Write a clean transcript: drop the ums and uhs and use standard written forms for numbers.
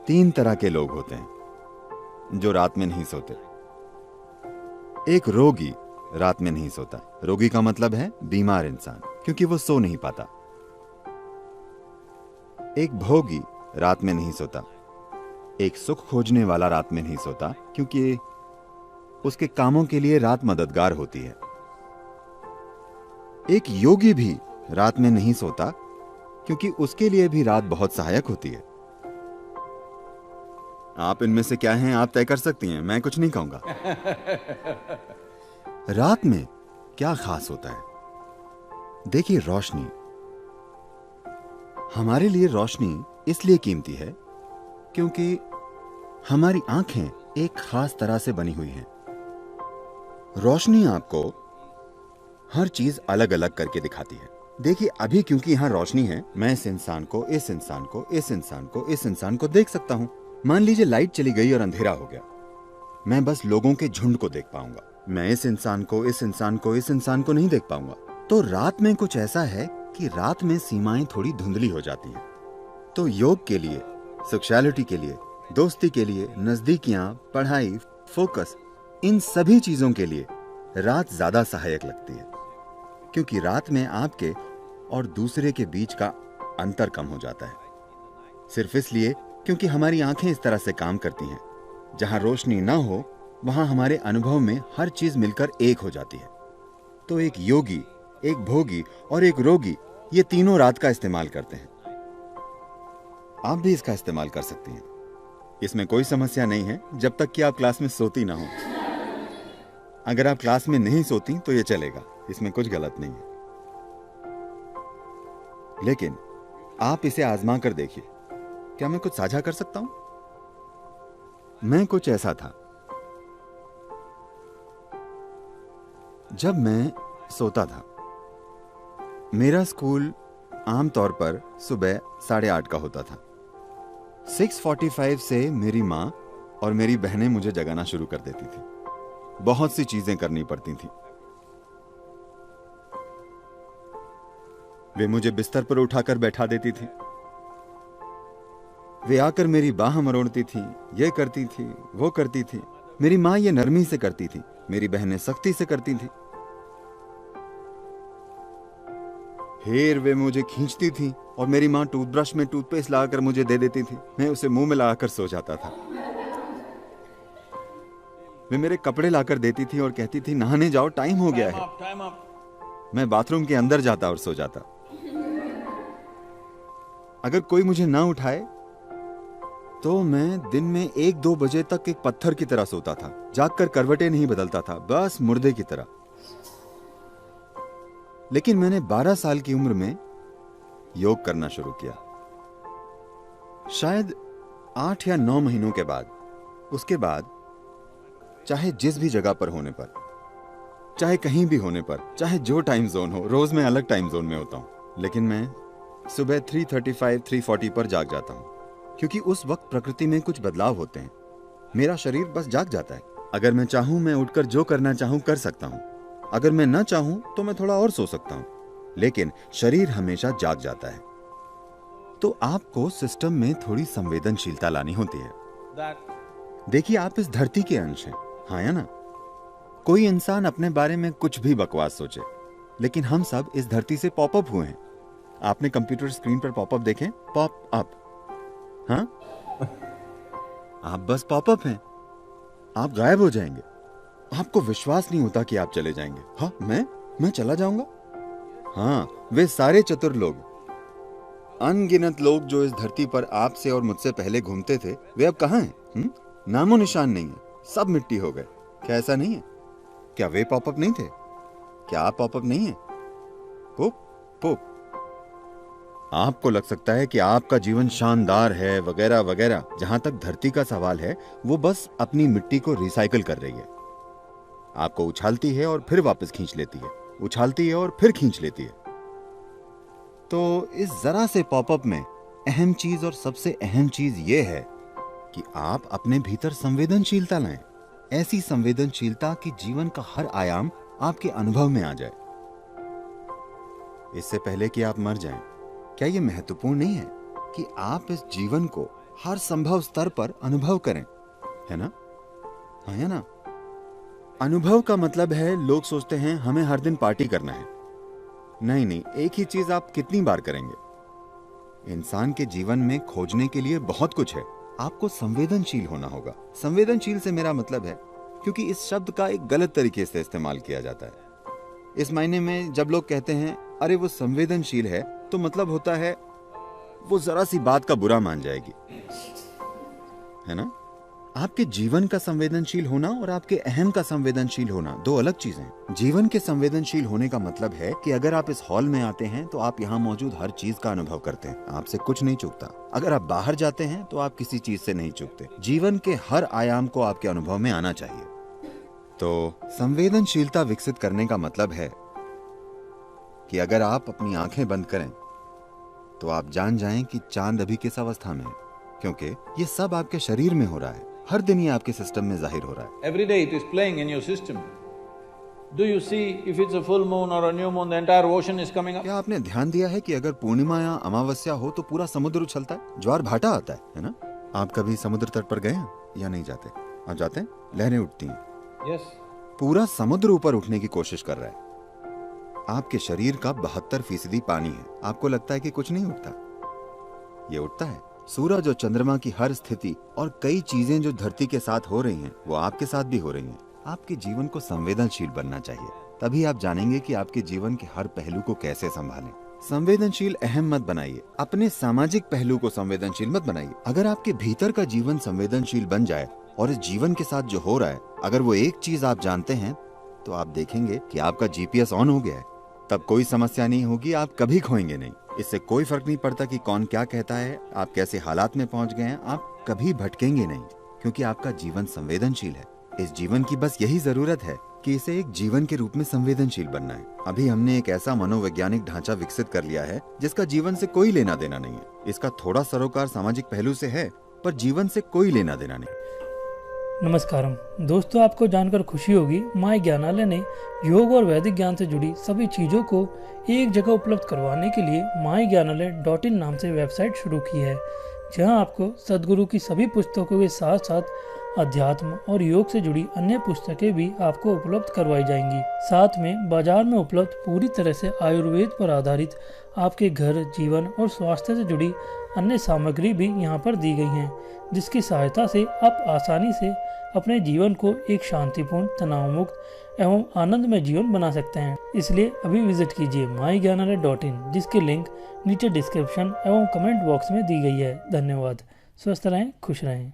तीन तरह के लोग होते हैं जो रात में नहीं सोते। एक रोगी रात में नहीं सोता। रोगी का मतलब है बीमार इंसान, क्योंकि वो सो नहीं पाता। एक भोगी रात में नहीं सोता। एक सुख खोजने वाला रात में नहीं सोता, क्योंकि उसके कामों के लिए रात मददगार होती है। एक योगी भी रात में नहीं सोता, क्योंकि उसके लिए भी रात बहुत सहायक होती है। आप इनमें से क्या हैं आप तय कर सकती हैं, मैं कुछ नहीं कहूंगा। रात में क्या खास होता है? देखिए, रोशनी। हमारे लिए रोशनी इसलिए कीमती है क्योंकि हमारी आंखें एक खास तरह से बनी हुई हैं। रोशनी आपको हर चीज अलग अलग करके दिखाती है। देखिए, अभी क्योंकि यहां रोशनी है, मैं इस इंसान को, इस इंसान को, इस इंसान को, इस इंसान को देख सकता हूं। मान लीजिए लाइट चली गई और अंधेरा हो गया, मैं बस लोगों के झुंड को देख पाऊंगा। मैं इस इंसान को, इस इंसान को, इस इंसान को नहीं देख पाऊंगा। तो रात में कुछ ऐसा है कि रात में सीमाएं थोड़ी धुंधली हो जाती हैं। तो योग के लिए, सेक्सुअलिटी के लिए, दोस्ती के लिए, नजदीकियां, पढ़ाई, फोकस, इन सभी चीजों के लिए रात ज्यादा सहायक लगती है, क्योंकि रात में आपके और दूसरे के बीच का अंतर कम हो जाता है। सिर्फ इसलिए क्योंकि हमारी आंखें इस तरह से काम करती हैं, जहां रोशनी ना हो वहां हमारे अनुभव में हर चीज मिलकर एक हो जाती है। तो एक योगी, एक भोगी और एक रोगी, ये तीनों रात का इस्तेमाल करते हैं। आप भी इसका इस्तेमाल कर सकती हैं। इसमें कोई समस्या नहीं है, जब तक कि आप क्लास में सोती ना हो। अगर आप क्लास में नहीं सोती तो ये चलेगा, इसमें कुछ गलत नहीं है। लेकिन आप इसे आजमा कर देखिए। क्या मैं कुछ साझा कर सकता हूं? मैं कुछ ऐसा था। जब मैं सोता था, मेरा स्कूल आमतौर पर सुबह 8:30 का होता था। 6:45 से मेरी माँ और मेरी बहनें मुझे जगाना शुरू कर देती थी। बहुत सी चीजें करनी पड़ती थी। वे मुझे बिस्तर पर उठाकर बैठा देती थी। वे आकर मेरी बाह मरोड़ती थी, ये करती थी, वो करती थी। मेरी माँ ये नरमी से करती थी, मेरी बहनें सख्ती से करती थी। फिर वे मुझे खींचती थी और मेरी माँ टूथब्रश में टूथपेस्ट लगाकर मुझे दे देती थी। मैं उसे मुंह में लगाकर सो जाता था। वे मेरे कपड़े लाकर देती थी और कहती थी, नहाने जाओ, टाइम हो गया है। मैं बाथरूम के अंदर जाता और सो जाता। अगर कोई मुझे ना उठाए तो मैं दिन में 1-2 बजे तक एक पत्थर की तरह सोता था। जागकर करवटें नहीं बदलता था, बस मुर्दे की तरह। लेकिन मैंने 12 साल की उम्र में योग करना शुरू किया। शायद 8 या 9 महीनों के बाद, उसके बाद चाहे जिस भी जगह पर होने पर, चाहे कहीं भी होने पर, चाहे जो टाइम जोन हो, रोज मैं अलग टाइम जोन में होता हूं, लेकिन मैं सुबह 3:35, 3:40 पर जाग जाता हूं, क्योंकि उस वक्त प्रकृति में कुछ बदलाव होते हैं। मेरा शरीर बस जाग जाता है। अगर मैं चाहूं, मैं उठकर जो करना चाहूं कर सकता हूं। अगर मैं ना चाहूं तो मैं थोड़ा और सो सकता हूं, लेकिन शरीर हमेशा जाग जाता है। तो आपको सिस्टम में थोड़ी संवेदनशीलता लानी होती है। देखिए, आप इस धरती के अंश हैं, हाँ या ना? कोई इंसान अपने बारे में कुछ भी बकवास सोचे, लेकिन हम सब इस धरती से पॉपअप हुए हैं। आपने कंप्यूटर स्क्रीन पर पॉपअप देखे? पॉप अप, हाँ? आप बस पॉपअप हैं। आप गायब हो जाएंगे। आपको विश्वास नहीं होता कि आप चले जाएंगे। हाँ, मैं चला जाऊंगा? हाँ, वे सारे चतुर लोग, अनगिनत लोग जो इस धरती पर आपसे और मुझसे पहले घूमते थे, वे अब कहां हैं? नामो निशान नहीं है, सब मिट्टी हो गए। क्या ऐसा नहीं है? क्या वे पॉपअप नहीं थे? क्या आप पॉपअप नहीं है? पुप पुप। आपको लग सकता है कि आपका जीवन शानदार है, वगैरह वगैरह। जहां तक धरती का सवाल है, वो बस अपनी मिट्टी को रिसाइकल कर रही है। आपको उछालती है और फिर वापस खींच लेती है, उछालती है और फिर खींच लेती है। तो इस जरा से पॉपअप में अहम चीज और सबसे अहम चीज ये है कि आप अपने भीतर संवेदनशीलता लाएं। ऐसी संवेदनशीलता कि जीवन का हर आयाम आपके अनुभव में आ जाए। इससे पहले कि आप मर जाएं, क्या यह महत्वपूर्ण नहीं है कि आप इस जीवन को हर संभव स्तर पर अनुभव करें, है ना? हाँ, है ना? अनुभव का मतलब है लोग सोचते हैं हमें हर दिन पार्टी करना है। नहीं नहीं, एक ही चीज आप कितनी बार करेंगे? इंसान के जीवन में खोजने के लिए बहुत कुछ है। आपको संवेदनशील होना होगा। संवेदनशील से मेरा मतलब है, क्योंकि इस शब्द का एक गलत तरीके से इस्तेमाल किया जाता है। इस मायने में जब लोग कहते हैं अरे वो संवेदनशील है, तो मतलब होता है वो जरा सी बात का बुरा मान जाएगी, है ना? आपके जीवन का संवेदनशील होना और आपके अहम का संवेदनशील होना दो अलग चीजें हैं। जीवन के संवेदनशील होने का मतलब है कि अगर आप इस हॉल में आते हैं तो आप यहाँ मौजूद हर चीज का अनुभव करते हैं, आपसे कुछ नहीं चूकता। अगर आप बाहर जाते हैं तो आप किसी चीज से नहीं चूकते। जीवन के हर आयाम को आपके अनुभव में आना चाहिए। तो संवेदनशीलता विकसित करने का मतलब है कि अगर आप अपनी आंखें बंद करें तो आप जान जाएं कि चांद अभी किस अवस्था में है, क्योंकि ये सब आपके शरीर में हो रहा है। हर दिन ये आपके सिस्टम में जाहिर हो रहा है। Every day it is playing in your system. Do you see if it's a full moon or a new moon, the entire ocean is coming up? क्या आपने ध्यान दिया है कि अगर पूर्णिमा या अमावस्या हो तो पूरा समुद्र उछलता है, ज्वार भाटा आता है ना? आप कभी समुद्र तट पर गए हैं या नहीं जाते? आप जाते हैं? लहरें उठती हैं। Yes. पूरा समुद्र ऊपर उठने की कोशिश कर रहा है। आपके शरीर का 72% पानी है। आपको लगता है कि कुछ नहीं उठता, ये उठता है। सूरज और चंद्रमा की हर स्थिति और कई चीजें जो धरती के साथ हो रही हैं, वो आपके साथ भी हो रही हैं। आपके जीवन को संवेदनशील बनना चाहिए, तभी आप जानेंगे कि आपके जीवन के हर पहलू को कैसे संभालें। संवेदनशील अहम मत बनाइए, अपने सामाजिक पहलू को संवेदनशील मत बनाइए। अगर आपके भीतर का जीवन संवेदनशील बन जाए और इस जीवन के साथ जो हो रहा है, अगर वो एक चीज आप जानते हैं, तो आप देखेंगे कि आपका जीपीएस ऑन हो गया है। तब कोई समस्या नहीं होगी, आप कभी खोएंगे नहीं। इससे कोई फर्क नहीं पड़ता कि कौन क्या कहता है, आप कैसे हालात में पहुंच गए हैं, आप कभी भटकेंगे नहीं, क्योंकि आपका जीवन संवेदनशील है। इस जीवन की बस यही जरूरत है कि इसे एक जीवन के रूप में संवेदनशील बनना है। अभी हमने एक ऐसा मनोवैज्ञानिक ढांचा विकसित कर लिया है जिसका जीवन से कोई लेना देना नहीं है। इसका थोड़ा सरोकार सामाजिक पहलू से है, पर जीवन से कोई लेना देना नहीं। नमस्कारम दोस्तों, आपको जानकर खुशी होगी, माय ज्ञानालय ने योग और वैदिक ज्ञान से जुड़ी सभी चीज़ों को एक जगह उपलब्ध करवाने के लिए myज्ञानालय.in नाम से वेबसाइट शुरू की है, जहां आपको सद्गुरु की सभी पुस्तकों के साथ साथ अध्यात्म और योग से जुड़ी अन्य पुस्तकें भी आपको उपलब्ध करवाई जाएंगी। साथ में बाजार में उपलब्ध पूरी तरह से आयुर्वेद पर आधारित आपके घर, जीवन और स्वास्थ्य से जुड़ी अन्य सामग्री भी यहाँ पर दी गई हैं, जिसकी सहायता से आप आसानी से अपने जीवन को एक शांतिपूर्ण, तनावमुक्त एवं आनंदमय जीवन बना सकते हैं। इसलिए अभी विजिट कीजिए myज्ञानालय.in, जिसकी लिंक नीचे डिस्क्रिप्शन एवं कमेंट बॉक्स में दी गई है। धन्यवाद। स्वस्थ रहें, खुश रहें।